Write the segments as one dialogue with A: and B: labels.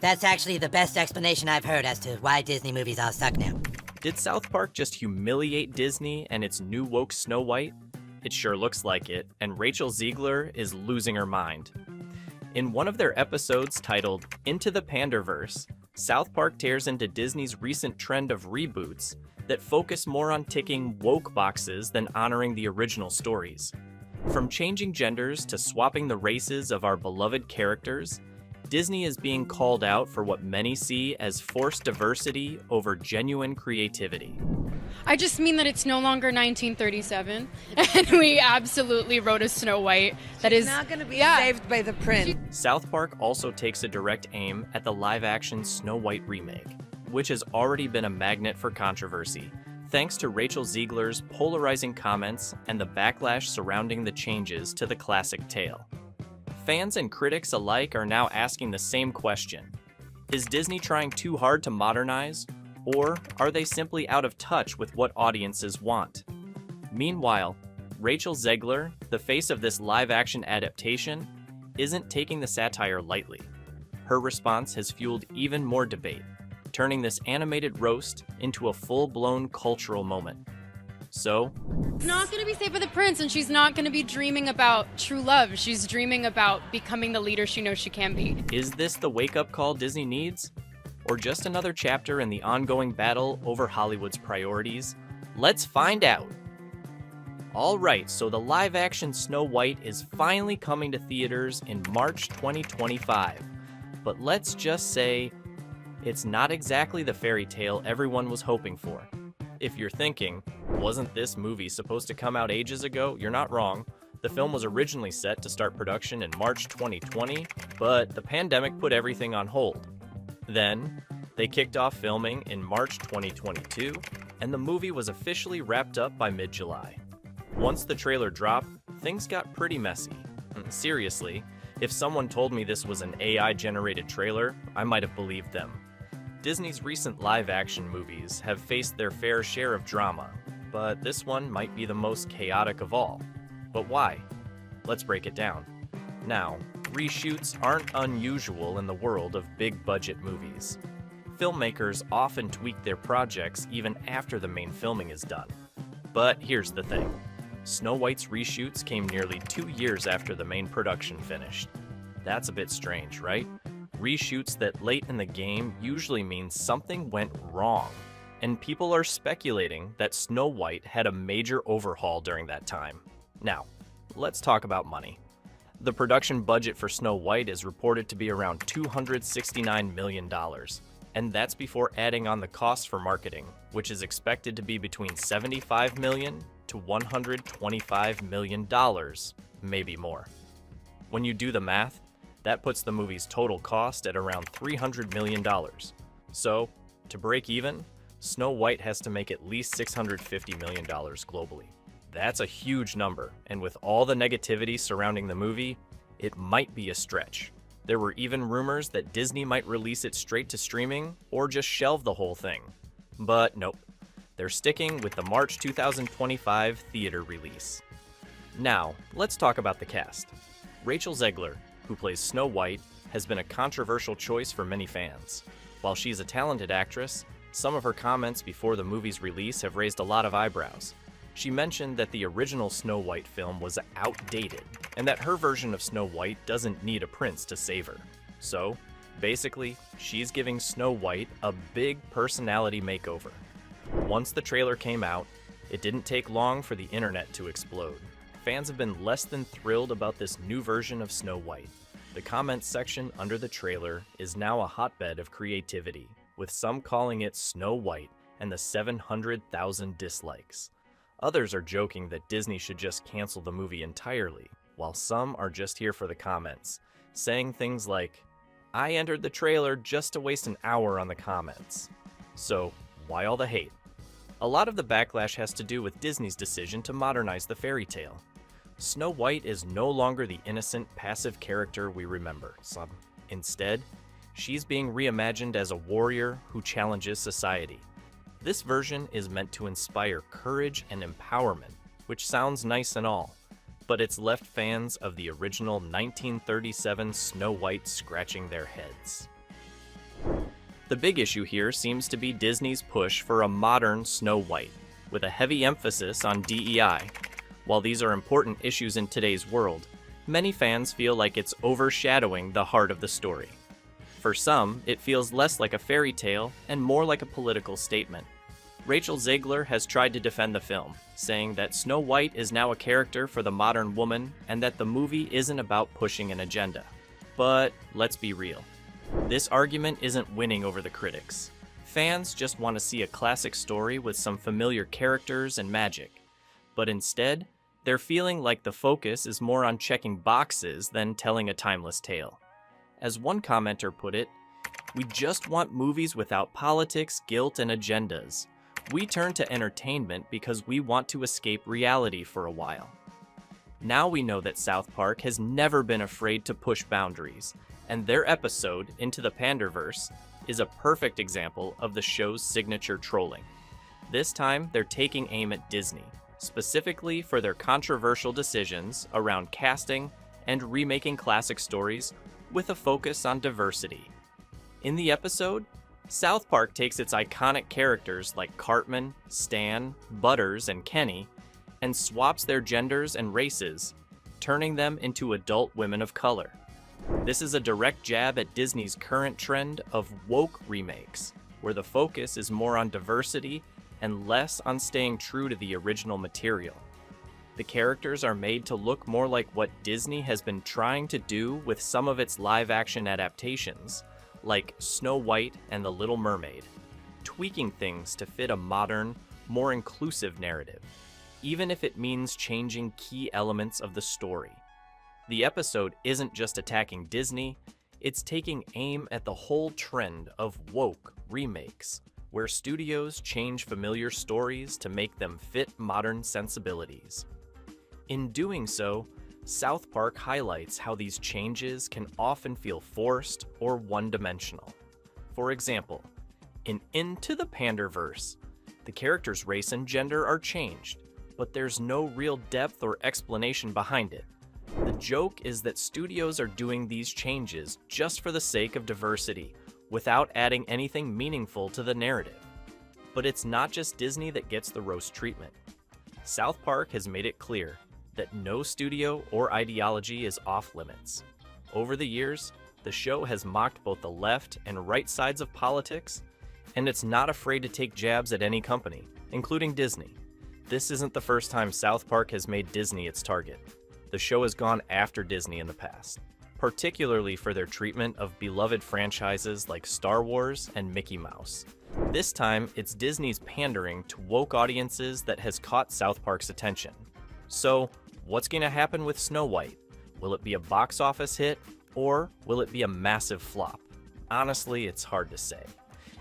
A: That's actually the best explanation I've heard as to why Disney movies all suck now.
B: Did South Park just humiliate Disney and its new woke Snow White? It sure looks like it, and Rachel Zegler is losing her mind. In one of their episodes titled Into the Panderverse, South Park tears into Disney's recent trend of reboots that focus more on ticking woke boxes than honoring the original stories. From changing genders to swapping the races of our beloved characters, Disney is being called out for what many see as forced diversity over genuine creativity.
C: I just mean that it's no longer 1937, and we absolutely wrote a Snow White that is
D: not going to be saved by the prince.
B: South Park also takes a direct aim at the live-action Snow White remake, which has already been a magnet for controversy, thanks to Rachel Zegler's polarizing comments and the backlash surrounding the changes to the classic tale. Fans and critics alike are now asking the same question. Is Disney trying too hard to modernize, or are they simply out of touch with what audiences want? Meanwhile, Rachel Zegler, the face of this live-action adaptation, isn't taking the satire lightly. Her response has fueled even more debate, turning this animated roast into a full-blown cultural moment. So,
C: she's not going to be saved by the prince, and she's not going to be dreaming about true love. She's dreaming about becoming the leader she knows she can be.
B: Is this the wake-up call Disney needs? Or just another chapter in the ongoing battle over Hollywood's priorities? Let's find out! Alright, so the live-action Snow White is finally coming to theaters in March 2025. But let's just say, it's not exactly the fairy tale everyone was hoping for. If you're thinking, wasn't this movie supposed to come out ages ago? You're not wrong. The film was originally set to start production in March 2020, but the pandemic put everything on hold. Then, they kicked off filming in March 2022, and the movie was officially wrapped up by mid-July. Once the trailer dropped, things got pretty messy. Seriously, if someone told me this was an AI-generated trailer, I might have believed them. Disney's recent live-action movies have faced their fair share of drama, but this one might be the most chaotic of all. But why? Let's break it down. Now, reshoots aren't unusual in the world of big-budget movies. Filmmakers often tweak their projects even after the main filming is done. But here's the thing. Snow White's reshoots came nearly 2 years after the main production finished. That's a bit strange, right? Reshoots that late in the game usually means something went wrong, and people are speculating that Snow White had a major overhaul during that time. Now, let's talk about money. The production budget for Snow White is reported to be around $269 million, and that's before adding on the costs for marketing, which is expected to be between $75 million to $125 million, maybe more. When you do the math, that puts the movie's total cost at around $300 million. So, to break even, Snow White has to make at least $650 million globally. That's a huge number, and with all the negativity surrounding the movie, it might be a stretch. There were even rumors that Disney might release it straight to streaming or just shelve the whole thing. But nope, they're sticking with the March 2025 theater release. Now, let's talk about the cast. Rachel Zegler, who plays Snow White, has been a controversial choice for many fans. While she's a talented actress, some of her comments before the movie's release have raised a lot of eyebrows. She mentioned that the original Snow White film was outdated, and that her version of Snow White doesn't need a prince to save her. So, basically, she's giving Snow White a big personality makeover. Once the trailer came out, it didn't take long for the internet to explode. Fans have been less than thrilled about this new version of Snow White. The comments section under the trailer is now a hotbed of creativity, with some calling it Snow White and the 700,000 dislikes. Others are joking that Disney should just cancel the movie entirely, while some are just here for the comments, saying things like, "I entered the trailer just to waste an hour on the comments." So, why all the hate? A lot of the backlash has to do with Disney's decision to modernize the fairy tale. Snow White is no longer the innocent, passive character we remember. Instead, she's being reimagined as a warrior who challenges society. This version is meant to inspire courage and empowerment, which sounds nice and all, but it's left fans of the original 1937 Snow White scratching their heads. The big issue here seems to be Disney's push for a modern Snow White, with a heavy emphasis on DEI. While these are important issues in today's world, many fans feel like it's overshadowing the heart of the story. For some, it feels less like a fairy tale and more like a political statement. Rachel Zegler has tried to defend the film, saying that Snow White is now a character for the modern woman and that the movie isn't about pushing an agenda. But let's be real. This argument isn't winning over the critics. Fans just want to see a classic story with some familiar characters and magic. But instead, they're feeling like the focus is more on checking boxes than telling a timeless tale. As one commenter put it, "We just want movies without politics, guilt, and agendas. We turn to entertainment because we want to escape reality for a while." Now we know that South Park has never been afraid to push boundaries, and their episode, Into the Panderverse, is a perfect example of the show's signature trolling. This time, they're taking aim at Disney, specifically for their controversial decisions around casting and remaking classic stories with a focus on diversity. In the episode, South Park takes its iconic characters like Cartman, Stan, Butters, and Kenny, and swaps their genders and races, turning them into adult women of color. This is a direct jab at Disney's current trend of woke remakes, where the focus is more on diversity and less on staying true to the original material. The characters are made to look more like what Disney has been trying to do with some of its live-action adaptations, like Snow White and The Little Mermaid, tweaking things to fit a modern, more inclusive narrative, even if it means changing key elements of the story. The episode isn't just attacking Disney, it's taking aim at the whole trend of woke remakes, where studios change familiar stories to make them fit modern sensibilities. In doing so, South Park highlights how these changes can often feel forced or one-dimensional. For example, in Into the Panderverse, the character's race and gender are changed, but there's no real depth or explanation behind it. The joke is that studios are doing these changes just for the sake of diversity, without adding anything meaningful to the narrative. But it's not just Disney that gets the roast treatment. South Park has made it clear that no studio or ideology is off limits. Over the years, the show has mocked both the left and right sides of politics, and it's not afraid to take jabs at any company, including Disney. This isn't the first time South Park has made Disney its target. The show has gone after Disney in the past, particularly for their treatment of beloved franchises like Star Wars and Mickey Mouse. This time, it's Disney's pandering to woke audiences that has caught South Park's attention. So, what's going to happen with Snow White? Will it be a box office hit, or will it be a massive flop? Honestly, it's hard to say.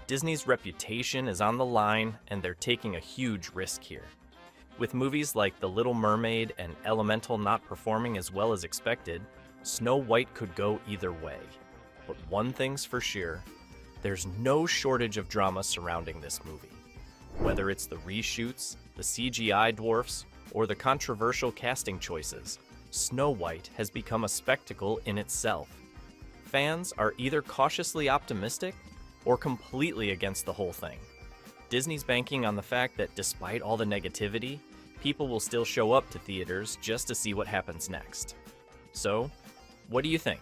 B: Disney's reputation is on the line, and they're taking a huge risk here. With movies like The Little Mermaid and Elemental not performing as well as expected, Snow White could go either way. But one thing's for sure, there's no shortage of drama surrounding this movie. Whether it's the reshoots, the CGI dwarfs, or the controversial casting choices, Snow White has become a spectacle in itself. Fans are either cautiously optimistic or completely against the whole thing. Disney's banking on the fact that despite all the negativity, people will still show up to theaters just to see what happens next. So, what do you think?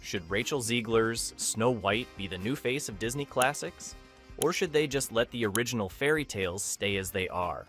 B: Should Rachel Zegler's Snow White be the new face of Disney classics? Or should they just let the original fairy tales stay as they are?